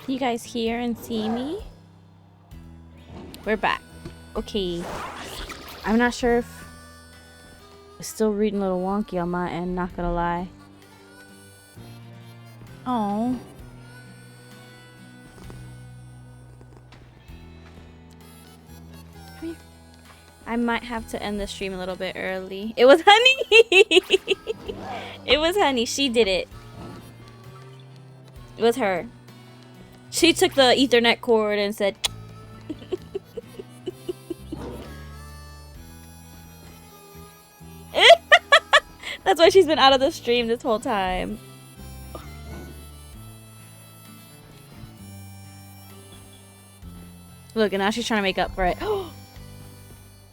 Can you guys hear and see me? We're back. Okay. I'm not sure if it's still reading a little wonky on my end, not gonna lie. Oh. Come here. I might have to end the stream a little bit early. It was Honey! It was Honey. She did it. It was her. She took the Ethernet cord and said... That's why she's been out of the stream this whole time. Look, and now she's trying to make up for it.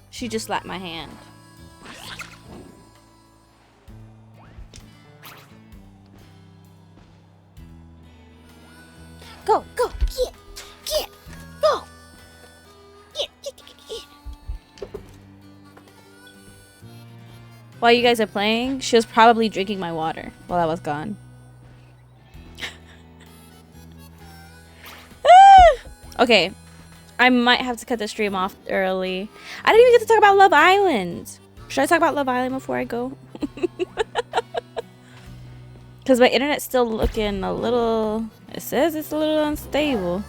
She just slapped my hand. Go, go, get, go. Get. While you guys are playing, she was probably drinking my water while I was gone. Okay. I might have to cut the stream off early. I didn't even get to talk about Love Island. Should I talk about Love Island before I go? Because my internet's still looking a little... It says it's a little unstable.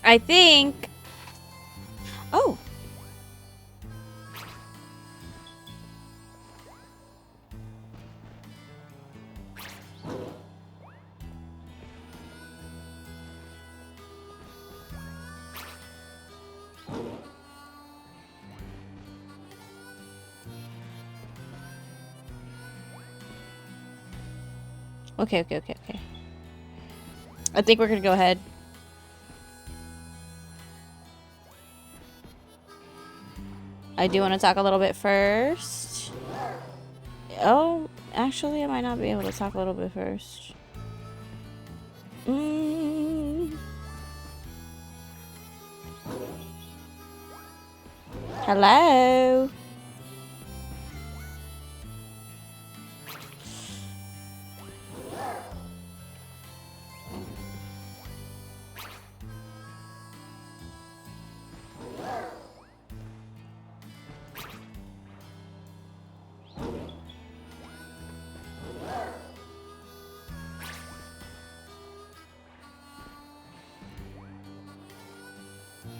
I think... Oh. Okay. I think we're gonna go ahead. I do want to talk a little bit first. Oh, actually, I might not be able to talk a little bit first. Hello?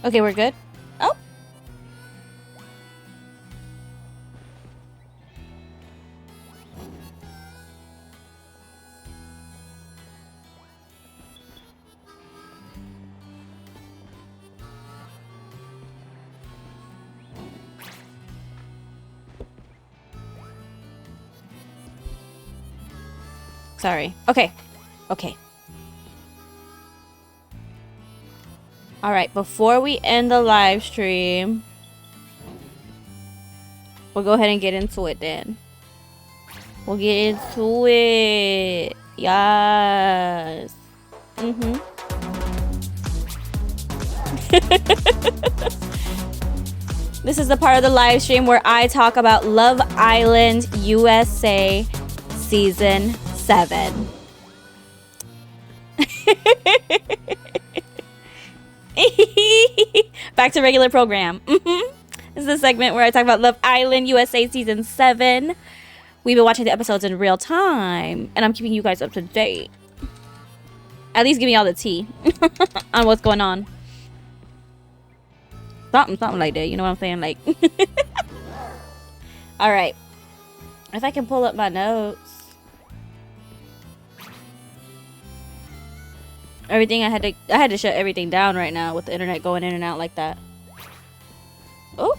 Okay, we're good. Oh. Sorry. Okay. Alright, before we end the live stream, we'll go ahead and get into it then. We'll get into it. Yes. This is the part of the live stream where I talk about Love Island USA Season 7. Back to regular program. This is the segment where I talk about Love Island USA Season 7. We've been watching the episodes in real time, and I'm keeping you guys up to date. At least give me all the tea on what's going on. Something like that, you know what I'm saying? Like, alright. If I can pull up my notes. Everything I had to shut everything down right now with the internet going in and out like that. Oh.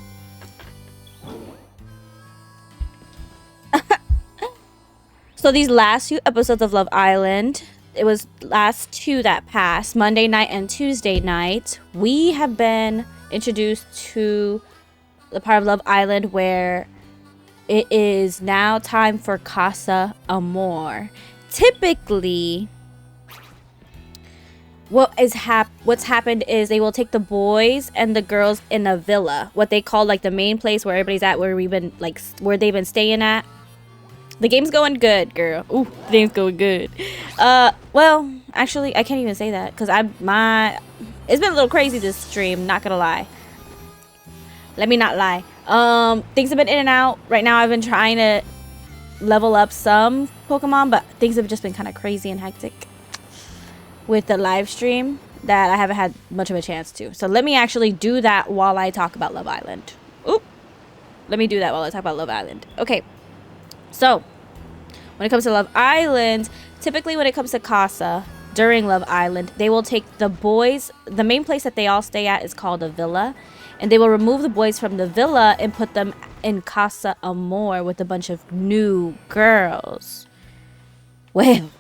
So these last 2 episodes of Love Island, it was last 2 that passed, Monday night and Tuesday night. We have been introduced to the part of Love Island where it is now time for Casa Amor. Typically, what's happened is they will take the boys and the girls in a villa, what they call like the main place where everybody's at, where we've been like where they've been staying at. The game's going good, girl. Ooh, the game's going good. Well, actually, I can't even say that because it's been a little crazy this stream. Not gonna lie. Let me not lie. Things have been in and out. Right now, I've been trying to level up some Pokemon, but things have just been kind of crazy and hectic with the live stream that I haven't had much of a chance to. So let me actually do that while I talk about Love Island. Oop. Let me do that while I talk about Love Island. Okay. So, when it comes to Love Island, typically when it comes to Casa, during Love Island, they will take the boys, the main place that they all stay at is called a villa, and they will remove the boys from the villa and put them in Casa Amor with a bunch of new girls. Well,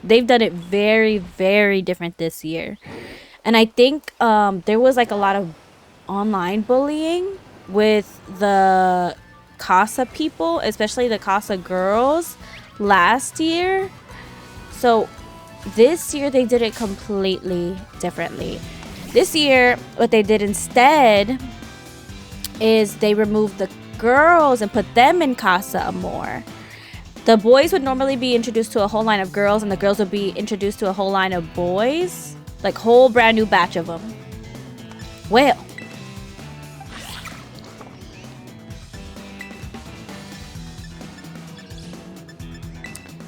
they've done it very, very different this year. And I think there was like a lot of online bullying with the Casa people, especially the Casa girls last year. So this year they did it completely differently. This year what they did instead is they removed the girls and put them in Casa Amor. The boys would normally be introduced to a whole line of girls, and the girls would be introduced to a whole line of boys, like whole brand new batch of them. Well,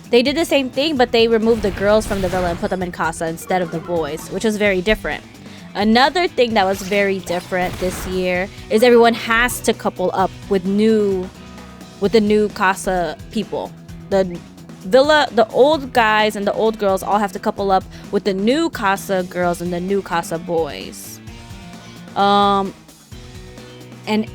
they did the same thing, but they removed the girls from the villa and put them in Casa instead of the boys, which was very different. Another thing that was very different this year is everyone has to couple up with the new Casa people. The villa, the old guys and the old girls all have to couple up with the new Casa girls and the new Casa boys. And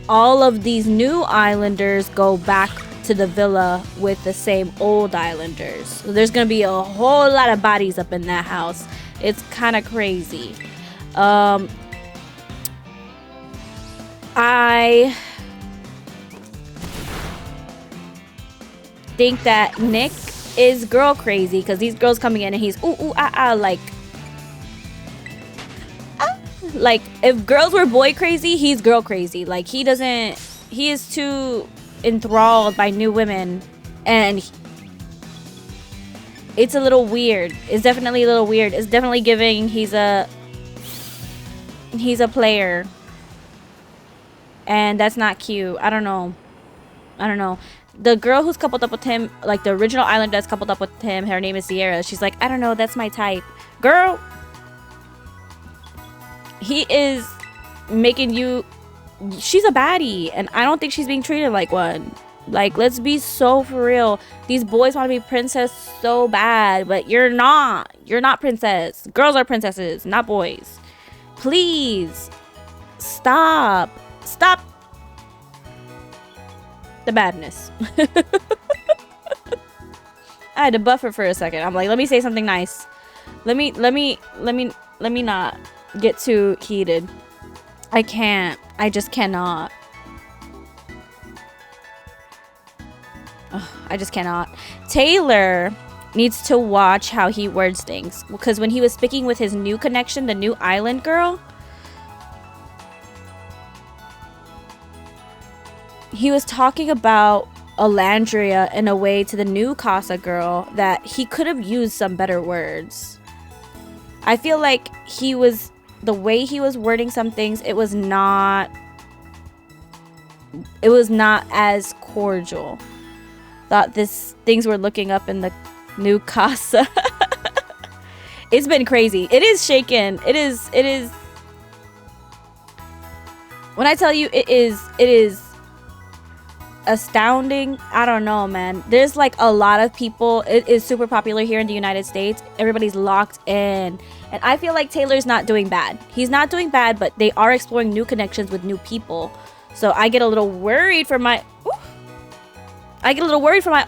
all of these new islanders go back to the villa with the same old islanders. So there's gonna be a whole lot of bodies up in that house. It's kind of crazy. I think that Nick is girl crazy because these girls coming in and he's like if girls were boy crazy, he's girl crazy. Like he is too enthralled by new women, and it's a little weird. It's definitely a little weird. It's definitely giving he's a player, and that's not cute. I don't know. The girl who's coupled up with him, like the original island that's coupled up with him, her name is Sierra. She's like, I don't know, that's my type. Girl, he is making you... She's a baddie, and I don't think she's being treated like one. Like, let's be so for real. These boys want to be princess so bad, but you're not. You're not princess. Girls are princesses, not boys. Please. Stop. Stop the badness. I had to buffer for a second. I'm like, let me say something nice. Let me not get too heated. I can't. I just cannot. Ugh, I just cannot. Taylor needs to watch how he words things, because when he was speaking with his new connection, the new island girl, he was talking about Alandria in a way to the new Casa girl that he could have used some better words. I feel like the way he was wording some things, it was not as cordial. Thought things were looking up in the new Casa. It's been crazy. It is shaken. It is when I tell you it is astounding. I don't know, man. There's like a lot of people. It is super popular here in the United States. Everybody's locked in, and I feel like Taylor's not doing bad. He's not doing bad, but they are exploring new connections with new people. So I get a little worried for my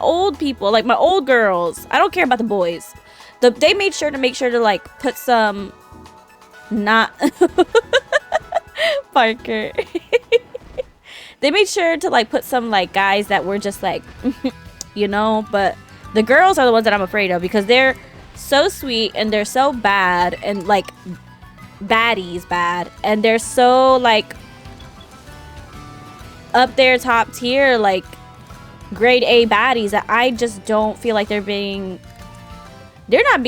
old people, like my old girls. I don't care about the boys. They made sure to like put some not Parker. They made sure to like put some like guys that were just like, you know, but the girls are the ones that I'm afraid of, because they're so sweet and they're so bad and like baddies bad, and they're so like up there top tier, like grade A baddies, that I just don't feel like they're not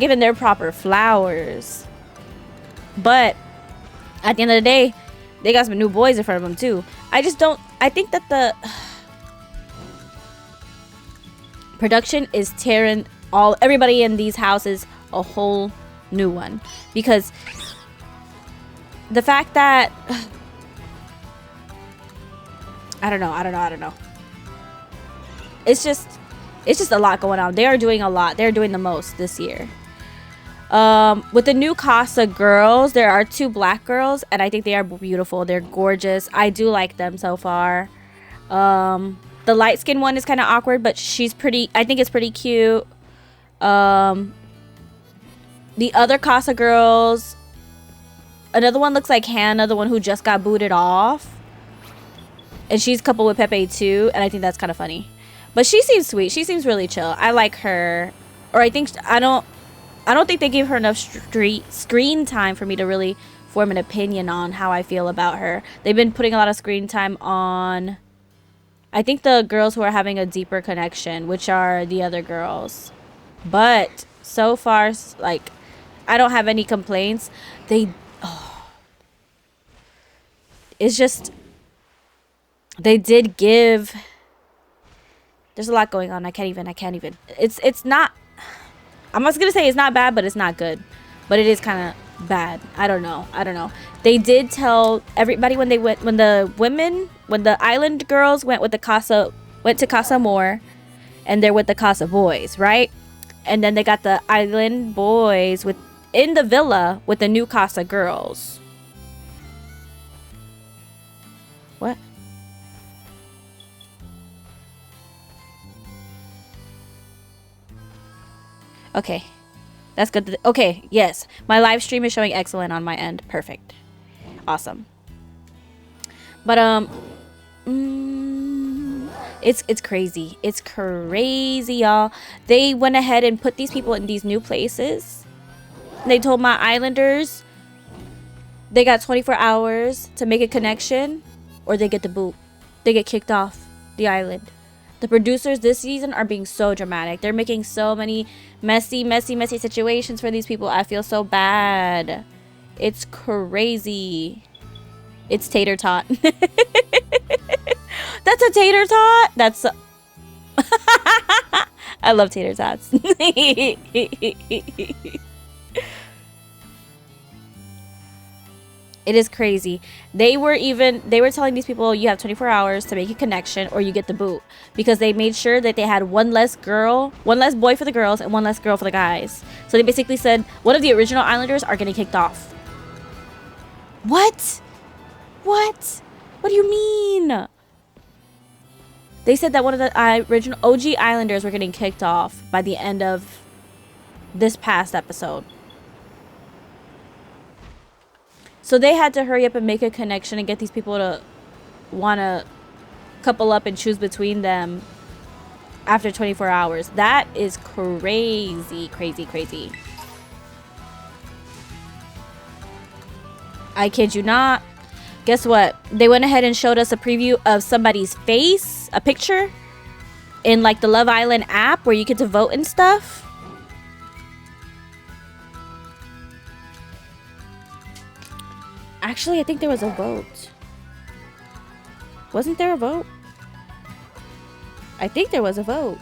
given their proper flowers. But at the end of the day, they got some new boys in front of them too. I think that the production is tearing everybody in these houses a whole new one, because the fact that I don't know. It's just a lot going on. They are doing a lot. They're doing the most this year. With the new Casa girls, there are 2 black girls, and I think they are beautiful. They're gorgeous. I do like them so far. The light skinned one is kind of awkward, but she's pretty. I think it's pretty cute. The other Casa girls, another one looks like Hannah, the one who just got booted off, and she's coupled with Pepe too, and I think that's kind of funny. But she seems sweet. She seems really chill. I like her. Or I don't think they gave her enough screen time for me to really form an opinion on how I feel about her. They've been putting a lot of screen time on, I think, the girls who are having a deeper connection, which are the other girls. But so far, like, I don't have any complaints. It's just, they did give, there's a lot going on. I can't even. It's not, I'm just going to say it's not bad, but it's not good. But it is kind of bad. I don't know. They did tell everybody when the island girls went to Casa More, and they're with the Casa boys, right? And then they got the island boys in the villa with the new Casa girls. What? Okay. That's good. Okay, yes. My live stream is showing excellent on my end. Perfect. Awesome. But it's crazy. It's crazy, y'all. They went ahead and put these people in these new places. They told my islanders they got 24 hours to make a connection, or they get the boot. They get kicked off the island. The producers this season are being so dramatic. They're making so many messy situations for these people. I feel so bad. It's crazy. It's tater tot. That's a tater tot? That's I love tater tots. It is crazy. They were telling these people, you have 24 hours to make a connection or you get the boot, because they made sure that they had one less boy for the girls and one less girl for the guys. So they basically said one of the original Islanders are getting kicked off. What? What do you mean? They said that one of the original OG Islanders were getting kicked off by the end of this past episode. So they had to hurry up and make a connection and get these people to want to couple up and choose between them after 24 hours. That is crazy. I kid you not. Guess what? They went ahead and showed us a preview of somebody's face, a picture, in like the Love Island app where you get to vote and stuff. Actually, I think there was a vote. Wasn't there a vote? I think there was a vote.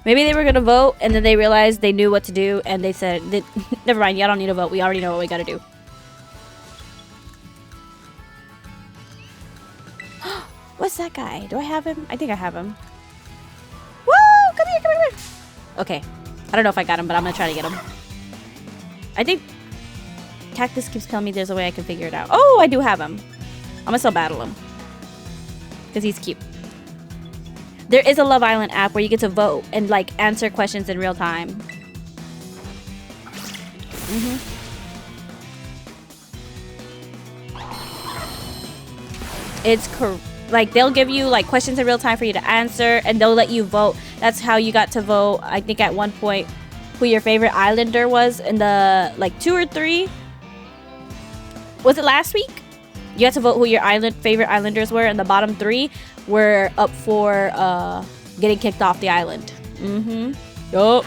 Maybe they were going to vote and then they realized they knew what to do and they said, never mind, y'all don't need to vote. We already know what we got to do. What's that guy? Do I have him? I think I have him. Woo! Come here. Okay. I don't know if I got him, but I'm going to try to get him. I think Cactus keeps telling me there's a way I can figure it out. Oh, I do have him. I'm going to still battle him. Because he's cute. There is a Love Island app where you get to vote and like answer questions in real time. It's like they'll give you like questions in real time for you to answer, and they'll let you vote. That's how you got to vote. I think at one point who your favorite islander was in the like 2 or 3. Was it last week? You had to vote who your favorite islanders were, and the bottom 3 were up for getting kicked off the island. Yup.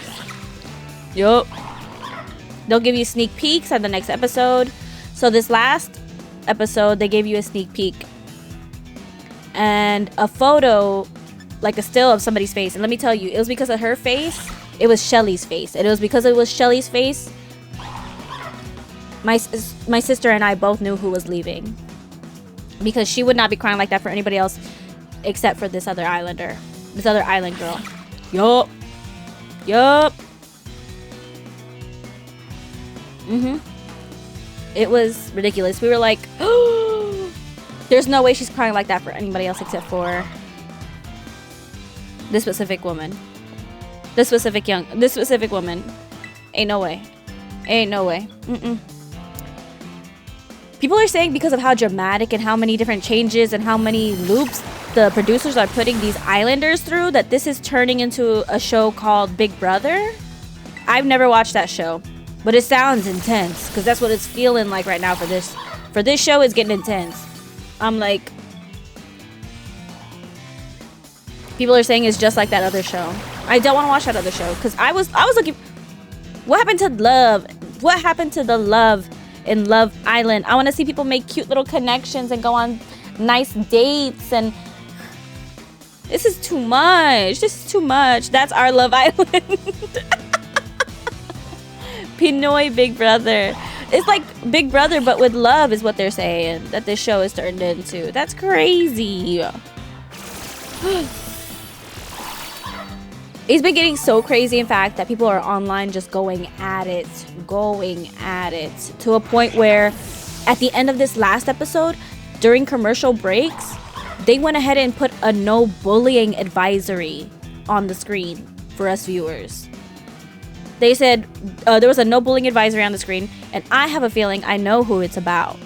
They'll give you sneak peeks at the next episode. So this last episode, they gave you a sneak peek and a photo, like a still of somebody's face. And let me tell you, it was because of her face. It was Shelly's face. And it was because it was Shelly's face. My sister and I both knew who was leaving, because she would not be crying like that for anybody else except for this other islander, this other island girl. Yup. It was ridiculous. We were like, oh, there's no way she's crying like that for anybody else except for this specific woman. This specific woman. Ain't no way. People are saying because of how dramatic and how many different changes and how many loops the producers are putting these islanders through, that this is turning into a show called Big Brother. I've never watched that show, but it sounds intense, because that's what it's feeling like right now for this show. Is getting intense. I'm like, people are saying it's just like that other show. I don't want to watch that other show, because I was looking. What happened to love? What happened to the love in Love Island? I want to see people make cute little connections and go on nice dates, and this is too much. That's our Love Island. Pinoy Big Brother. It's like Big Brother, but with love, is what they're saying that this show is turned into. That's crazy. It's been getting so crazy, in fact, that people are online just going at it to a point where at the end of this last episode, during commercial breaks, they went ahead and put a no bullying advisory on the screen for us viewers. They said there was a no bullying advisory on the screen, and I have a feeling I know who it's about.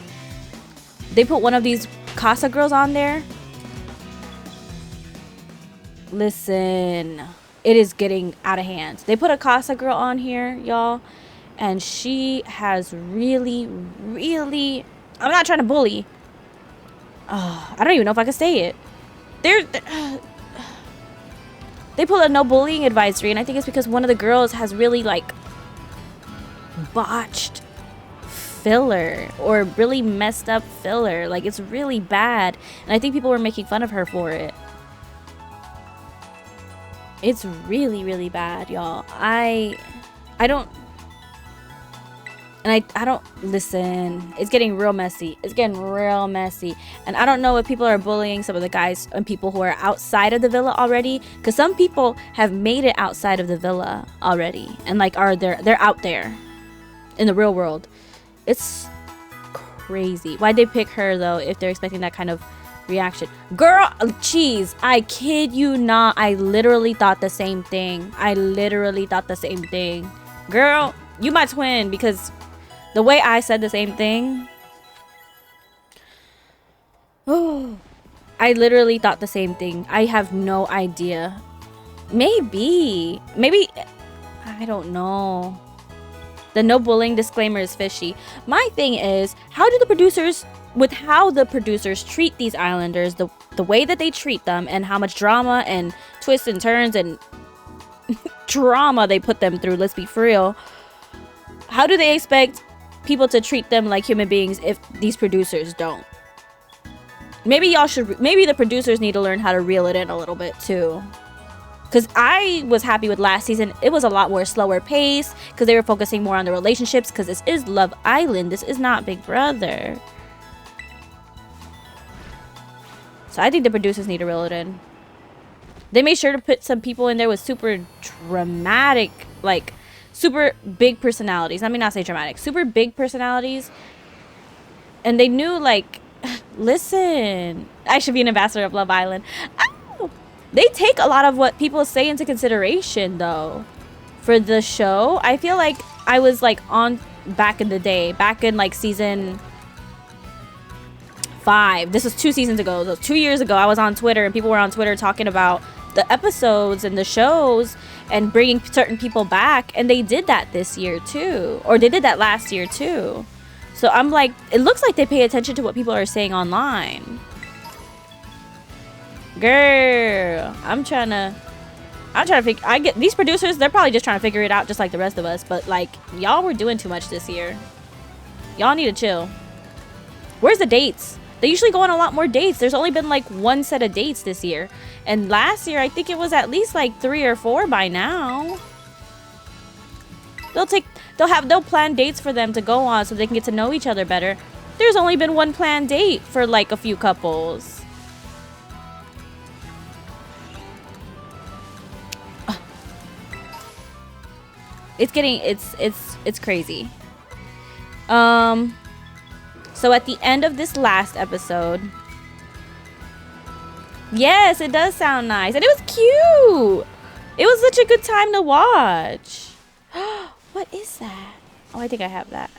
They put one of these Casa girls on there. Listen, it is getting out of hand. They put a Casa girl on here, y'all, and she has really, I'm not trying to bully. I don't even know if I can say it. They pulled a no bullying advisory, and I think it's because one of the girls has really like botched filler, or really messed up filler. Like, it's really bad, and I think people were making fun of her for it. It's really, really bad, y'all. I don't listen. It's getting real messy. And I don't know if people are bullying some of the guys and people who are outside of the villa already, because some people have made it outside of the villa already, and like they're out there in the real world. It's crazy. Why'd they pick her though if they're expecting that kind of reaction? Girl, jeez, I kid you not, I literally thought the same thing. Girl, you my twin, because the way I said the same thing, oh, I literally thought the same thing. I have no idea. Maybe, I don't know. The no bullying disclaimer is fishy. My thing is, how the producers treat these islanders, the way that they treat them, and how much drama and twists and turns and drama they put them through. Let's be for real. How do they expect people to treat them like human beings if these producers don't? Maybe the producers need to learn how to reel it in a little bit too. Because I was happy with last season. It was a lot more slower pace, because they were focusing more on the relationships, because this is Love Island. This is not Big Brother. So I think the producers need to reel it in. They made sure to put some people in there with super dramatic, like super big personalities. Let me not say dramatic. Super big personalities. And they knew, like, listen, I should be an ambassador of Love Island. They take a lot of what people say into consideration, though, for the show. I feel like I was, like, on back in the day, back in like season 5. This was 2 seasons ago. So 2 years ago, I was on Twitter and people were on Twitter talking about the episodes and the shows and bringing certain people back, and they did that this year too, or they did that last year too. So I'm like, it looks like they pay attention to what people are saying online. Girl, I'm trying to figure. I get these producers, they're probably just trying to figure it out just like the rest of us, but like, y'all were doing too much this year. Y'all need to chill. Where's the dates? They usually go on a lot more dates. There's only been like 1 set of dates this year. And last year, I think it was at least like 3 or 4 by now. They'll plan dates for them to go on so they can get to know each other better. There's only been 1 planned date for like a few couples. It's crazy. So at the end of this last episode, yes, it does sound nice. And it was cute. It was such a good time to watch. What is that? Oh, I think I have that.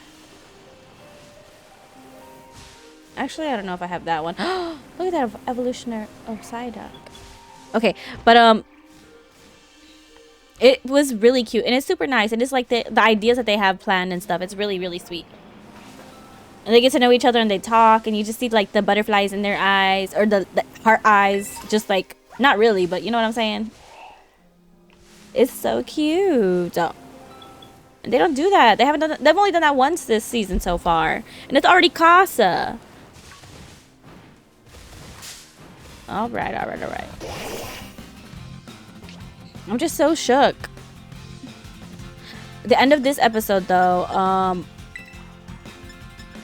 Actually, I don't know if I have that one. Look at that evolutionary Psyduck. Okay, but it was really cute and it's super nice, and it's like the ideas that they have planned and stuff. It's really, really sweet. And they get to know each other and they talk, and you just see like the butterflies in their eyes, or the heart eyes, just like, not really, but you know what I'm saying? It's so cute. Oh. And they don't do that. They've only done that once this season so far. And it's already Casa. Alright. I'm just so shook. The end of this episode though,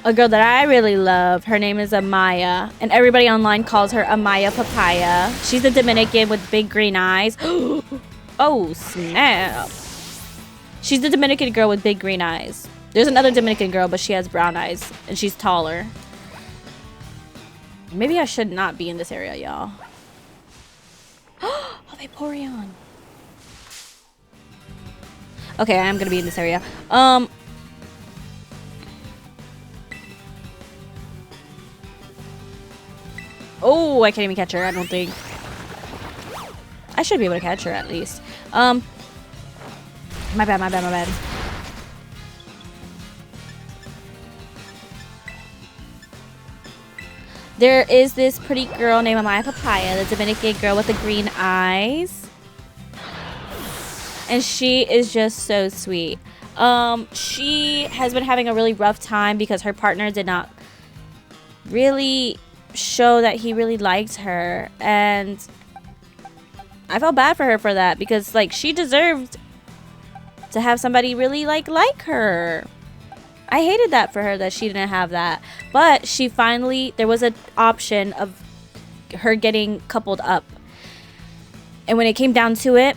a girl that I really love, her name is Amaya, and everybody online calls her Amaya Papaya. She's a Dominican with big green eyes. Oh, snap. She's the Dominican girl with big green eyes. There's another Dominican girl, but she has brown eyes, and she's taller. Maybe I should not be in this area, y'all. Oh, Vaporeon. Okay, I am gonna be in this area. Oh, I can't even catch her, I don't think. I should be able to catch her at least. My bad. There is this pretty girl named Amaya Papaya, the Dominican girl with the green eyes. And she is just so sweet. She has been having a really rough time because her partner did not really show that he really liked her, and I felt bad for her for that, because like, she deserved to have somebody really like her. I hated that for her, that she didn't have that. But she finally, there was an option of her getting coupled up, and when it came down to it,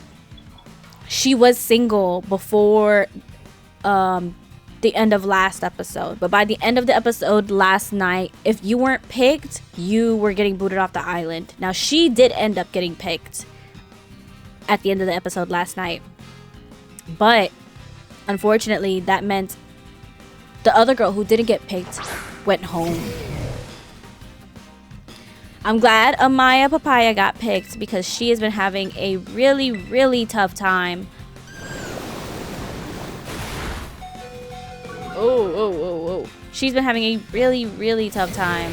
she was single before the end of last episode. But by the end of the episode last night, if you weren't picked, you were getting booted off the island. Now, she did end up getting picked at the end of the episode last night, but unfortunately that meant the other girl who didn't get picked went home. I'm glad Amaya Papaya got picked, because she has been having a really, really tough time. Oh. She's been having a really, really tough time.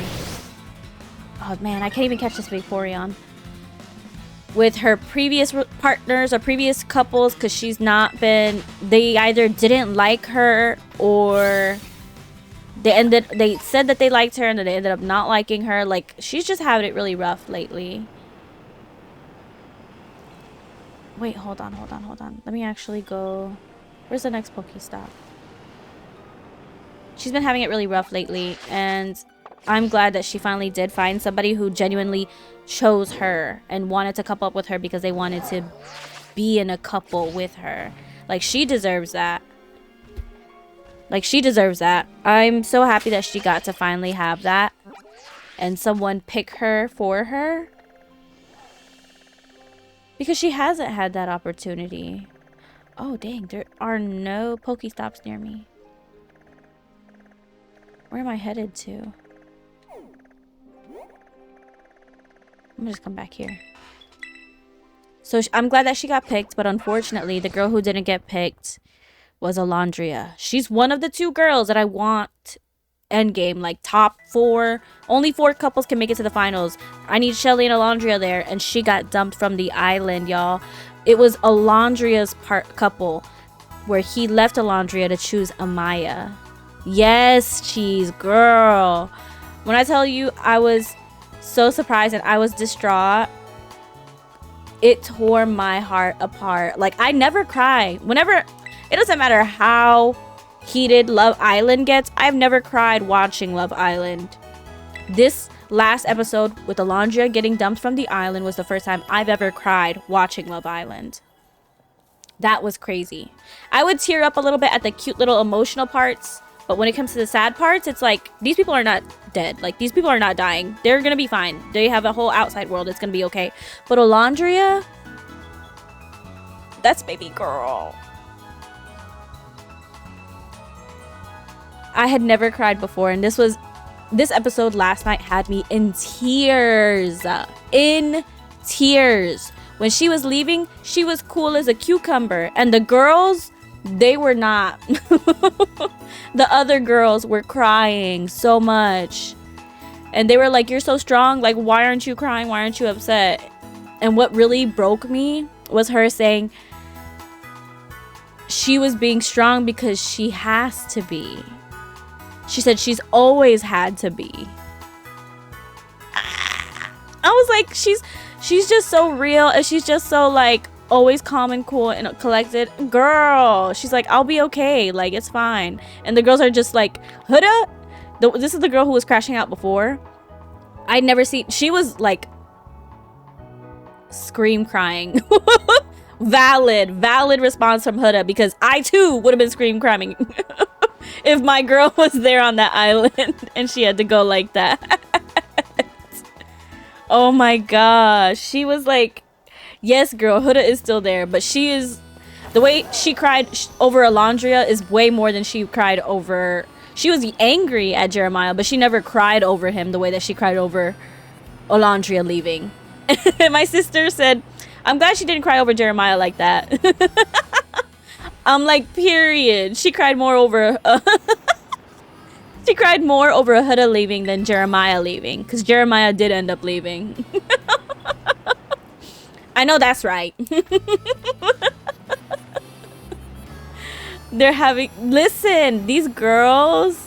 Oh man, I can't even catch this Vaporeon. With her previous partners or previous couples, because she's not been, they either didn't like her, or they said that they liked her and then they ended up not liking her. Like, she's just having it really rough lately. Wait, hold on. Let me actually go. Where's the next Pokestop? She's been having it really rough lately, and I'm glad that she finally did find somebody who genuinely chose her and wanted to couple up with her because they wanted to be in a couple with her. Like, she deserves that. I'm so happy that she got to finally have that and someone pick her for her, because she hasn't had that opportunity. Oh dang, there are no Pokestops near me. Where am I headed to? I'm gonna just come back here. So I'm glad that she got picked, but unfortunately, the girl who didn't get picked was Alondria. She's one of the 2 girls that I want endgame, like top 4. Only 4 couples can make it to the finals. I need Shelly and Alondria there, and she got dumped from the island, y'all. It was Alondria's couple where he left Alondria to choose Amaya. Yes, cheese girl. When I tell you, I was so surprised and I was distraught. It tore my heart apart. Like, I never cry. Whenever, it doesn't matter how heated Love Island gets, I've never cried watching Love Island. This last episode with Alondria getting dumped from the island was the first time I've ever cried watching Love Island. That was crazy. I would tear up a little bit at the cute little emotional parts, but when it comes to the sad parts, it's like, these people are not dead. Like, these people are not dying. They're gonna be fine. They have a whole outside world. It's gonna be okay. But Alondria, that's baby girl. I had never cried before, and this episode last night had me in tears. In tears. When she was leaving, she was cool as a cucumber, and the girls, they were not. The other girls were crying so much, and they were like, you're so strong, like, why aren't you crying, why aren't you upset? And what really broke me was her saying she was being strong because she has to be. She said she's always had to be. I was like, she's just so real, and she's just so, like, always calm and cool and collected. Girl, she's like, I'll be okay, like, it's fine. And the girls are just like, Huda. This is the girl who was crashing out before. I'd never seen, she was like scream crying. valid response from Huda, because I too would have been scream crying if my girl was there on that island and she had to go like that. Oh my gosh, she was like, yes, girl, Huda is still there, but she is, the way she cried over Alondria is way more than she cried over, she was angry at Jeremiah, but she never cried over him the way that she cried over Alondria leaving. And my sister said, I'm glad she didn't cry over Jeremiah like that. I'm like, period. She cried more over she cried more over Huda leaving than Jeremiah leaving, because Jeremiah did end up leaving. I know that's right. They're having, listen, these girls,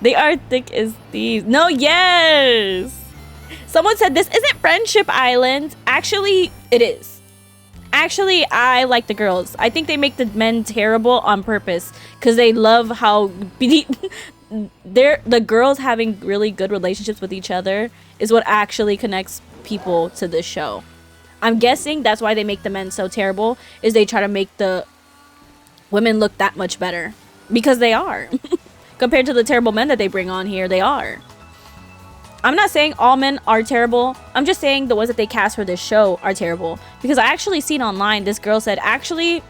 they are thick as thieves. No, yes. Someone said this isn't Friendship Island. Actually, it is. Actually, I like the girls. I think they make the men terrible on purpose because they love how the girls having really good relationships with each other is what actually connects people to this show. I'm guessing that's why they make the men so terrible, is they try to make the women look that much better, because they are. Compared to the terrible men that they bring on here, they are. I'm not saying all men are terrible. I'm just saying the ones that they cast for this show are terrible. Because I actually seen online, this girl said, actually,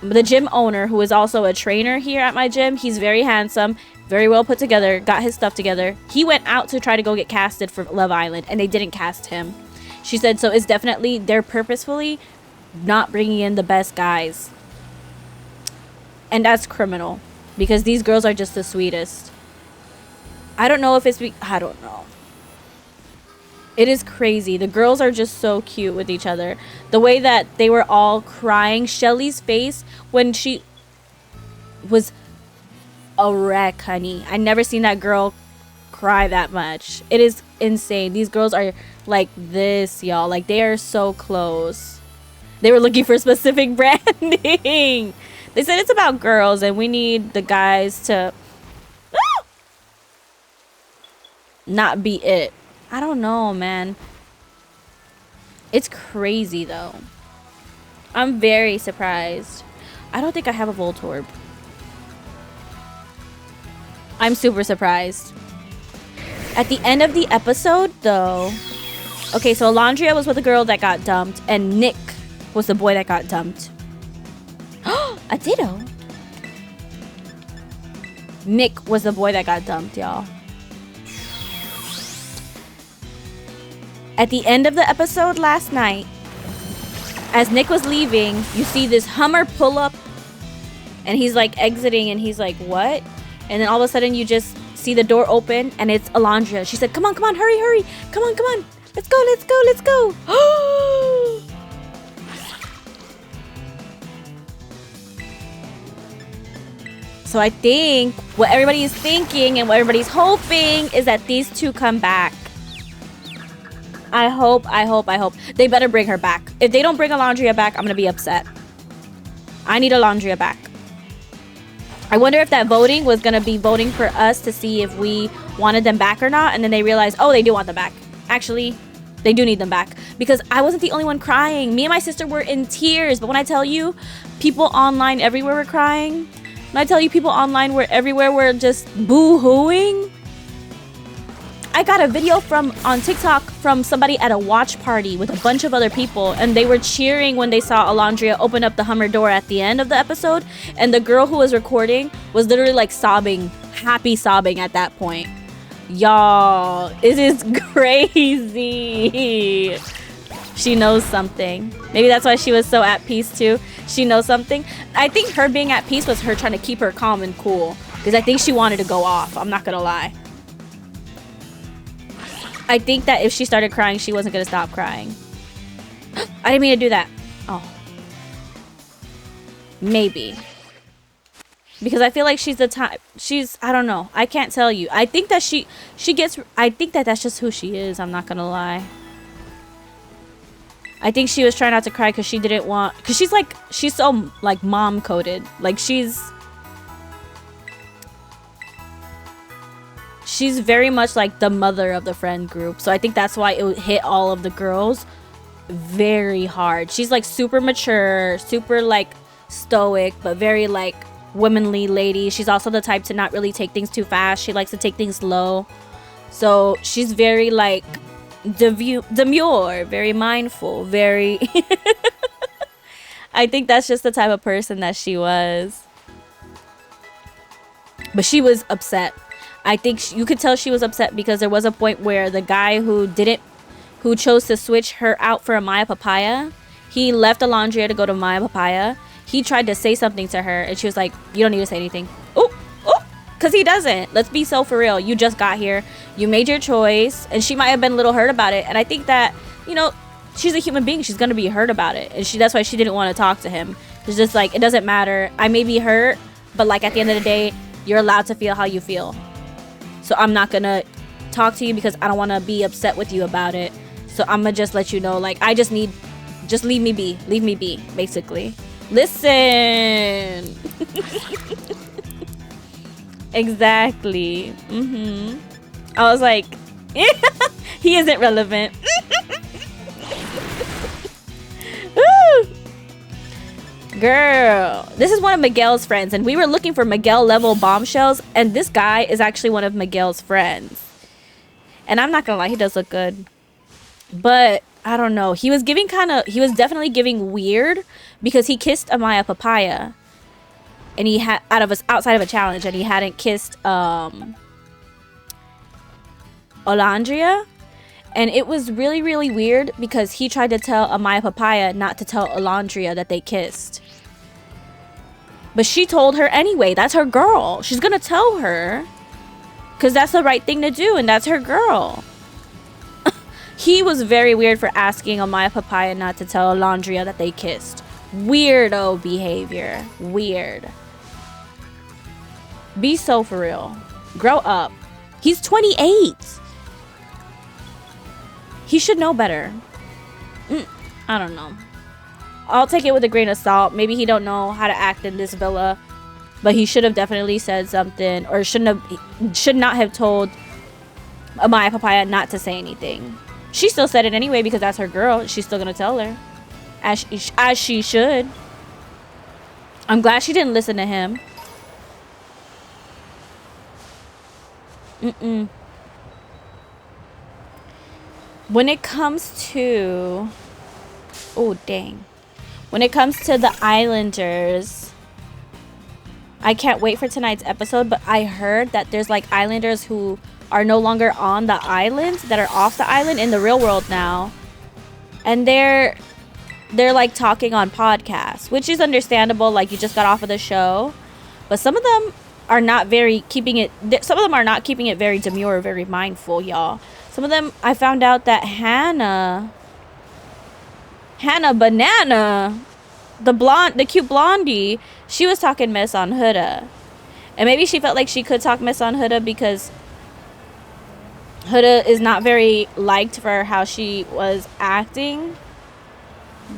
the gym owner, who is also a trainer here at my gym, he's very handsome, very well put together, got his stuff together. He went out to try to go get casted for Love Island, and they didn't cast him. She said, so it's definitely, they're purposefully not bringing in the best guys. And that's criminal, because these girls are just the sweetest. I don't know if it's, I don't know. It is crazy. The girls are just so cute with each other. The way that they were all crying. Shelly's face when she was a wreck, honey. I never seen that girl cry that much. It is insane. These girls are like this, y'all. Like, they are so close. They were looking for specific branding. They said it's about girls and we need the guys to not be it. I don't know, man. It's crazy, though. I'm very surprised. I don't think I have a Voltorb. I'm super surprised. At the end of the episode, though... Okay, so Alondria was with the girl that got dumped, and Nick was the boy that got dumped. A Ditto? Nick was the boy that got dumped, y'all. At the end of the episode last night, as Nick was leaving, you see this Hummer pull up and he's like exiting and he's like, what? And then all of a sudden you just see the door open and it's Alondria. She said, come on, hurry, hurry. Come on. Let's go. So I think what everybody is thinking and what everybody's hoping is that these two come back. I hope. They better bring her back. If they don't bring Alondria back, I'm going to be upset. I need Alondria back. I wonder if that voting was going to be voting for us to see if we wanted them back or not. And then they realized, oh, they do want them back. Actually, they do need them back. Because I wasn't the only one crying. Me and my sister were in tears. But when I tell you, people online everywhere were crying. When I tell you, people online were everywhere were just boo-hooing. I got a video on TikTok from somebody at a watch party with a bunch of other people, and they were cheering when they saw Alondria open up the Hummer door at the end of the episode, and the girl who was recording was literally like sobbing, happy sobbing at that point. Y'all, it is crazy. She knows something. Maybe that's why she was so at peace too. She knows something. I think her being at peace was her trying to keep her calm and cool, because I think she wanted to go off. I'm not gonna lie. I think that if she started crying, she wasn't going to stop crying. I didn't mean to do that. Oh. Maybe. Because I feel like she's the type. I don't know. I can't tell you. I think that she gets. I think that that's just who she is. I'm not going to lie. I think she was trying not to cry because she didn't want. Because she's so like mom coded. Like she's very much like the mother of the friend group. So I think that's why it hit all of the girls very hard. She's like super mature, super like stoic, but very like womanly lady. She's also the type to not really take things too fast. She likes to take things slow. So she's very like demure, very mindful, very... I think that's just the type of person that she was. But she was upset. I think you could tell she was upset because there was a point where the guy who chose to switch her out for a Maya Papaya, he left Alondria to go to Maya Papaya. He tried to say something to her and she was like, you don't need to say anything. Oh, because he doesn't. Let's be so for real. You just got here. You made your choice. And she might have been a little hurt about it. And I think that, you know, she's a human being. She's going to be hurt about it. And that's why she didn't want to talk to him. It's just like, it doesn't matter. I may be hurt, but like at the end of the day, you're allowed to feel how you feel. So I'm not going to talk to you because I don't want to be upset with you about it. So I'm going to just let you know, like, just leave me be. Leave me be, basically. Listen. Exactly. I was like, he isn't relevant. Girl, this is one of Miguel's friends, and we were looking for Miguel level bombshells, and this guy is actually one of Miguel's friends. And I'm not gonna lie, he does look good. But I don't know. He was definitely giving weird because he kissed Amaya Papaya. And he had outside of a challenge, and he hadn't kissed Alondria. And it was really, really weird because he tried to tell Amaya Papaya not to tell Alondria that they kissed. But she told her anyway. That's her girl. She's gonna tell her because that's the right thing to do, and that's her girl. He was very weird for asking Amaya Papaya not to tell Alondria that they kissed. Weirdo behavior. Weird. Be so for real. Grow up. He's 28. He should know better. I don't know. I'll take it with a grain of salt. Maybe he don't know how to act in this villa, but he should have definitely said something, or should not have told Amaya Papaya not to say anything. She still said it anyway because that's her girl. She's still gonna tell her, as she should. I'm glad she didn't listen to him. When it comes to... Oh, dang. When it comes to the Islanders, I can't wait for tonight's episode, but I heard that there's like islanders who are no longer on the island, that are off the island in the real world now. And they're like talking on podcasts, which is understandable, like you just got off of the show. But some of them are not very keeping it very demure, very mindful, y'all. Some of them, I found out that Hannah Banana, the cute blondie, she was talking mess on Huda. And maybe she felt like she could talk mess on Huda because Huda is not very liked for how she was acting.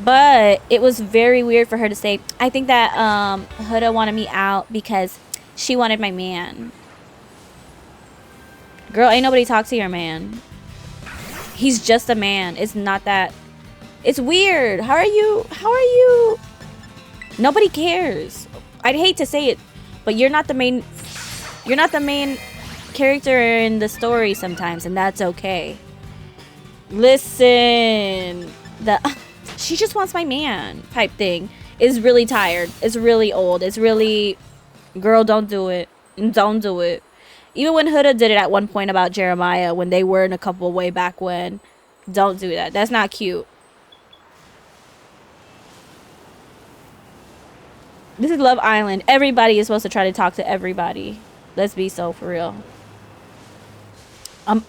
But it was very weird for her to say, I think that Huda wanted me out because she wanted my man. Girl, ain't nobody talk to your man. He's just a man. It's not that. It's weird. How are you? Nobody cares. I'd hate to say it, but you're not the main character in the story sometimes, and that's okay. Listen, she just wants my man type thing is really tired. It's really old. It's really, girl, don't do it. Don't do it. Even when Huda did it at one point about Jeremiah, when they were in a couple way back when, don't do that. That's not cute. This is Love Island. Everybody is supposed to try to talk to everybody. Let's be so for real.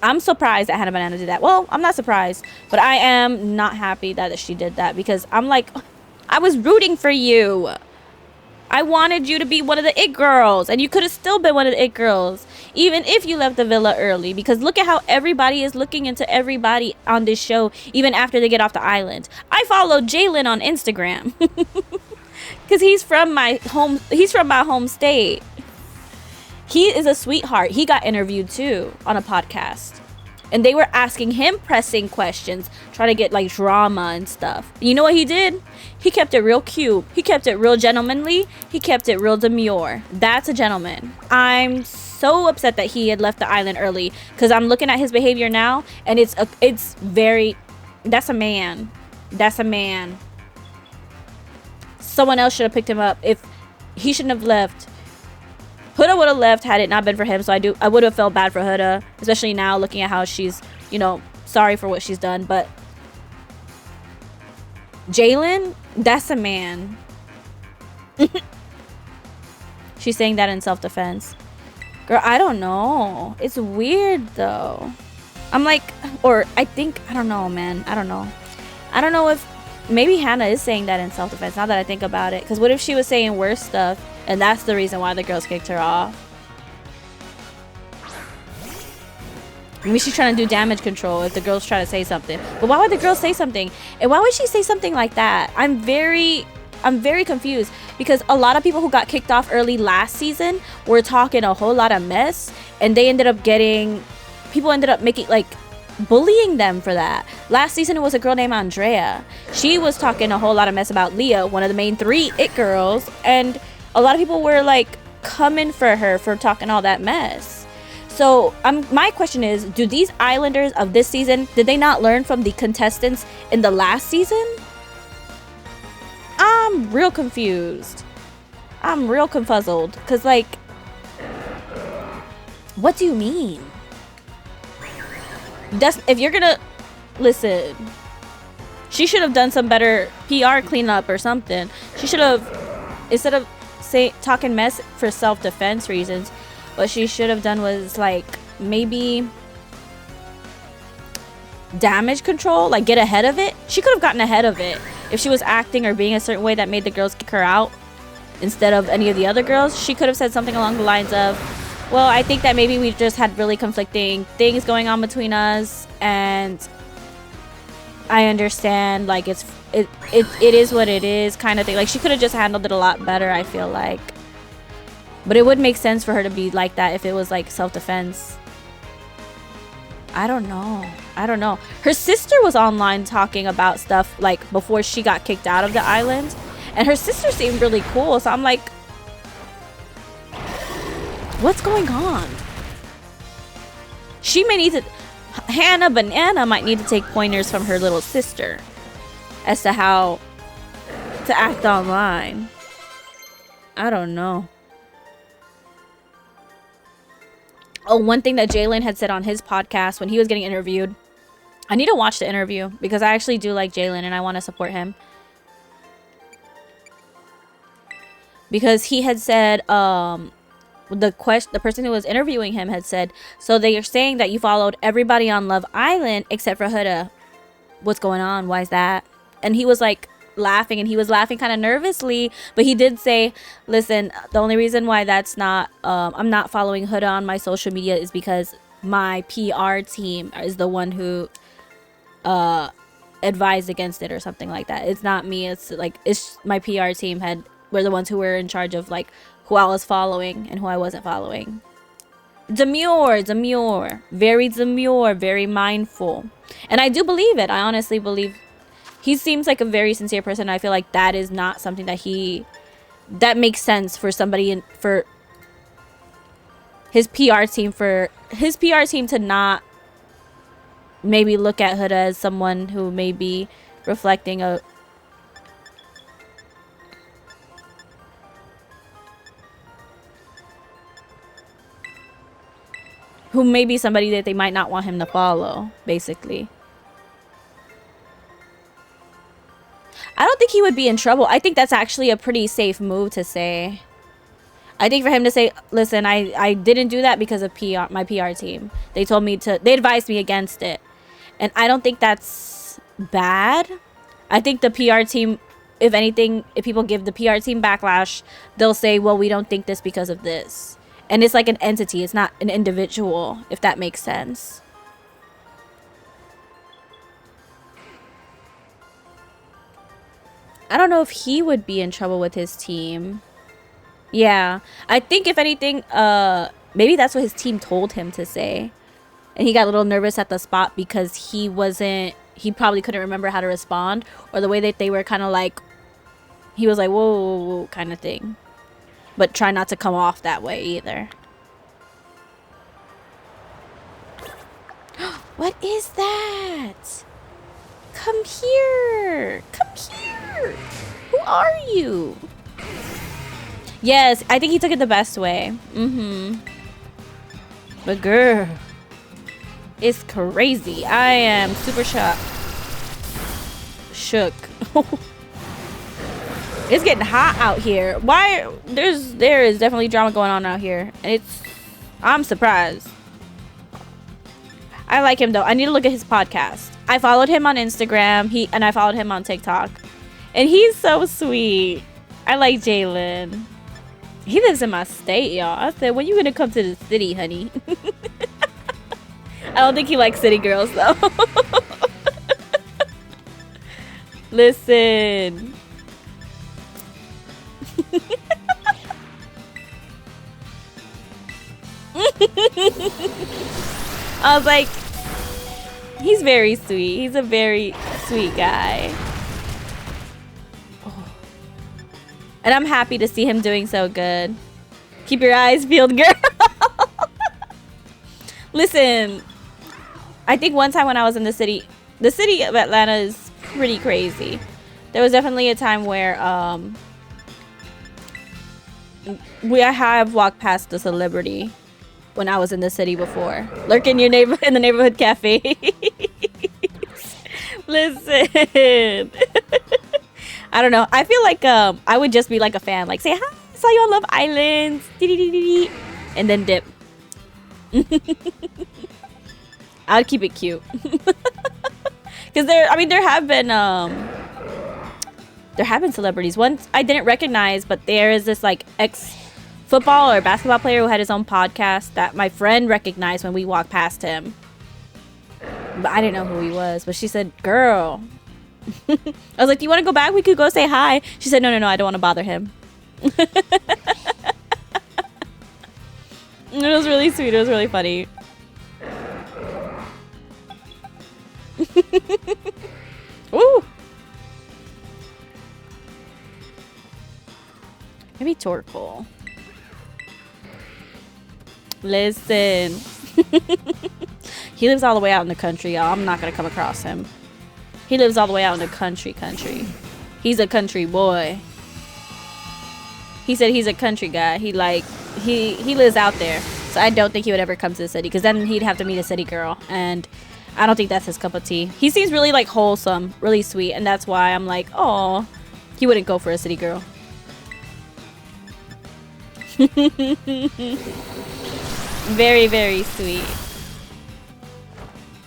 I'm surprised that Hannah Banana did that. Well, I'm not surprised, but I am not happy that she did that because I'm like, I was rooting for you. I wanted you to be one of the it girls, and you could have still been one of the it girls, even if you left the villa early, because look at how everybody is looking into everybody on this show, even after they get off the island. I followed Chillin on Instagram because he's from my home state. He is a sweetheart. He got interviewed too on a podcast. And they were asking him pressing questions, trying to get like drama and stuff. You know what he did? He kept it real cute. He kept it real gentlemanly. He kept it real demure. That's a gentleman. I'm so upset that he had left the island early because I'm looking at his behavior now and that's a man. That's a man. Someone else should have picked him up. If he shouldn't have left. Huda would have left had it not been for him, so I would have felt bad for Huda, especially now looking at how she's, sorry for what she's done. But Chillin, that's a man. She's saying that in self-defense. Girl, I don't know. It's weird though. I'm like, I don't know, man. I don't know. I don't know if maybe Hannah is saying that in self-defense now that I think about it. Because what if she was saying worse stuff? And that's the reason why the girls kicked her off. Maybe she's trying to do damage control if the girls try to say something. But why would the girls say something? And why would she say something like that? I'm very confused. Because a lot of people who got kicked off early last season were talking a whole lot of mess. And people ended up making, bullying them for that. Last season, it was a girl named Andrea. She was talking a whole lot of mess about Leah, one of the main 3 it girls. And a lot of people were coming for her for talking all that mess. So my question is, do these islanders of this season, did they not learn from the contestants in the last season? I'm real confused. I'm real confuzzled. Because what do you mean? If you're gonna listen, she should have done some better PR cleanup or something. She should have, instead of talking mess for self-defense reasons, what she should have done was maybe damage control, get ahead of it. She could have gotten ahead of it if she was acting or being a certain way that made the girls kick her out instead of any of the other girls. She could have said something along the lines of, well, I think that maybe we just had really conflicting things going on between us, and I understand it is what it is kind of thing. She could have just handled it a lot better, I feel like. But it would make sense for her to be like that if it was self-defense. I don't know. Her sister was online talking about stuff before she got kicked out of the island, and her sister seemed really cool, so I'm like, what's going on? Hannah Banana might need to take pointers from her little sister as to how to act online. I don't know. Oh, one thing that Jalen had said on his podcast when he was getting interviewed. I need to watch the interview because I actually do like Jalen and I want to support him. Because he had said, the person who was interviewing him had said, so they are saying that you followed everybody on Love Island except for Huda. What's going on? Why is that? And he was like laughing, and he was laughing kind of nervously, but he did say, listen, the only reason why that's not I'm not following Huda on my social media is because my PR team is the one who advised against it or something like that. It's not me. It's like, it's my PR team were the ones who were in charge of like who I was following and who I wasn't following. Demure, very demure, very mindful. And I do believe it. I honestly believe he seems like a very sincere person. I feel like that is not something that makes sense for somebody for his PR team to not maybe look at Huda as someone who may be reflecting who may be somebody that they might not want him to follow, basically. I don't think he would be in trouble. I think that's actually a pretty safe move to say. I think for him to say, listen, I didn't do that because of my PR team. They advised me against it. And I don't think that's bad. I think the PR team, if anything, if people give the PR team backlash, they'll say, well, we don't think this because of this. And it's like an entity. It's not an individual, if that makes sense. I don't know if he would be in trouble with his team. Yeah. I think if anything, maybe that's what his team told him to say. And he got a little nervous at the spot because he probably couldn't remember how to respond. Or the way that they were kind of like, he was like, whoa, whoa, whoa, kind of thing. But try not to come off that way either. What is that? Come here. Come here. Who are you? Yes, I think he took it the best way. But girl, it's crazy. I am super shook. It's getting hot out here. Why? There is definitely drama going on out here. And I'm surprised. I like him though. I need to look at his podcast. I followed him on Instagram. And I followed him on TikTok. And he's so sweet. I like Jalen. He lives in my state, y'all. I said, when you gonna come to the city, honey? I don't think he likes city girls though. Listen. I was like, he's very sweet. He's a very sweet guy. Oh. And I'm happy to see him doing so good. Keep your eyes peeled, girl. Listen, I think one time when I was in the city of Atlanta is pretty crazy. There was definitely a time where I have walked past a celebrity when I was in the city before. Lurk in your in the neighborhood cafe. Listen. I don't know. I feel like I would just be like a fan. Like, say, hi, I saw you on Love Island. And then dip. I'd keep it cute. Because there have been celebrities. One I didn't recognize, but there is this like ex-football or basketball player who had his own podcast that my friend recognized when we walked past him. But I didn't know who he was. But she said, girl. I was like, do you want to go back? We could go say hi. She said, no, I don't want to bother him. It was really sweet. It was really funny. Ooh. Maybe Torkoal. Listen. He lives all the way out in the country, y'all. I'm not gonna come across him. He lives all the way out in the country. He's a country boy. He said he's a country guy. He lives out there. So I don't think he would ever come to the city, because then he'd have to meet a city girl, and I don't think that's his cup of tea. He seems really like wholesome, really sweet, and that's why I'm like, oh, he wouldn't go for a city girl. Very, very sweet.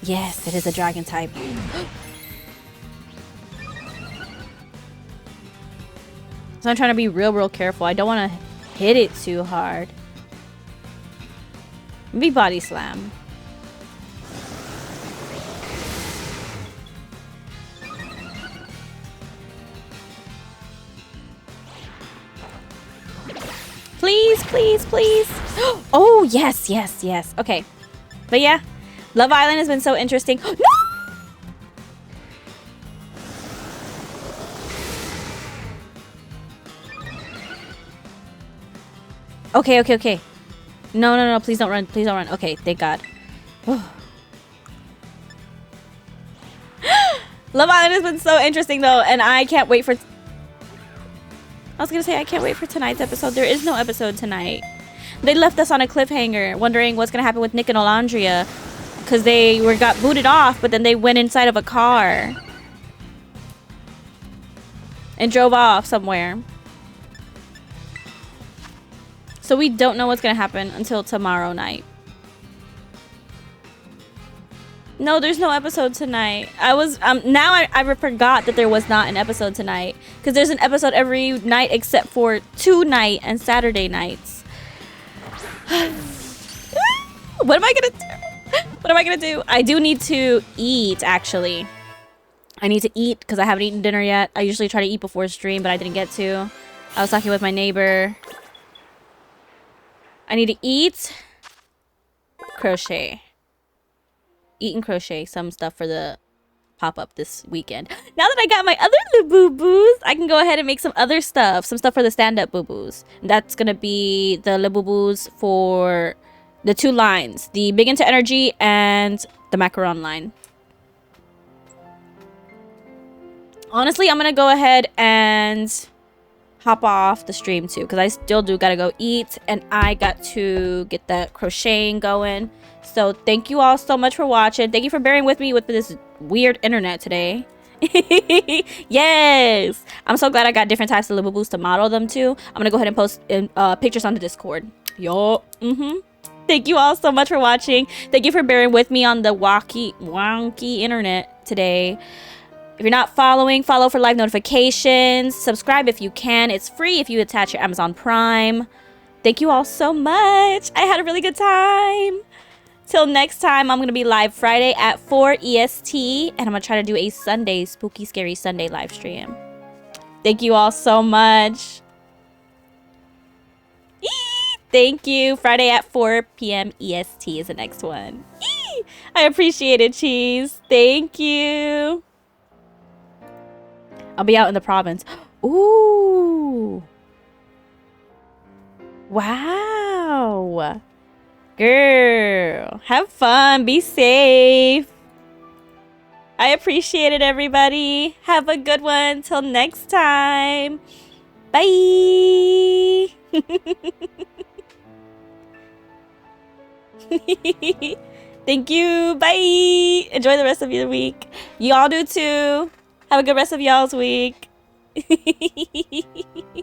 Yes, it is a dragon type. So I'm trying to be real careful. I don't want to hit it too hard. Maybe body slam. Please, please, please. Oh, yes, yes, yes. Okay. But yeah, Love Island has been so interesting. No! Okay, okay, okay. No, no, no, please don't run. Please don't run. Okay, thank God. Love Island has been so interesting though, and I can't wait for... I was gonna say I can't wait for tonight's episode. There is no episode tonight. They left us on a cliffhanger, wondering what's gonna happen with Nick and Olandria, because they got booted off, but then they went inside of a car and drove off somewhere. So we don't know what's gonna happen until tomorrow night. No, there's no episode tonight. I was now I forgot that there was not an episode tonight, because there's an episode every night except for tonight and Saturday nights. What am I gonna do? What am I gonna do? I do need to eat, actually. I need to eat because I haven't eaten dinner yet. I usually try to eat before stream, but I didn't get to. I was talking with my neighbor. I need to eat, crochet. Eat and crochet some stuff for the pop-up this weekend. Now that I got my other Labubu's, I can go ahead and make some other stuff. Some stuff for the stand-up boo-boos. That's going to be the Labubu's for the two lines. The Big Into Energy and the Macaron line. Honestly, I'm going to go ahead and hop off the stream too, because I still do gotta go eat, and I got to get that crocheting going. So thank you all so much for watching. Thank you for bearing with me with this weird internet today. Yes, I'm so glad I got different types of Labubu's to model them to. I'm gonna go ahead and post pictures on the Discord. Yo. Thank you all so much for watching. Thank you for bearing with me on the wonky internet today. If you're not following, follow for live notifications. Subscribe if you can. It's free if you attach your Amazon Prime. Thank you all so much. I had a really good time. Till next time, I'm going to be live Friday at 4 EST. And I'm going to try to do a Sunday, Spooky Scary Sunday live stream. Thank you all so much. Thank you. Friday at 4 p.m. EST is the next one. I appreciate it, Cheese. Thank you. I'll be out in the province. Ooh. Wow. Girl. Have fun. Be safe. I appreciate it, everybody. Have a good one. Till next time. Bye. Thank you. Bye. Enjoy the rest of your week. Y'all do too. Have a good rest of y'all's week.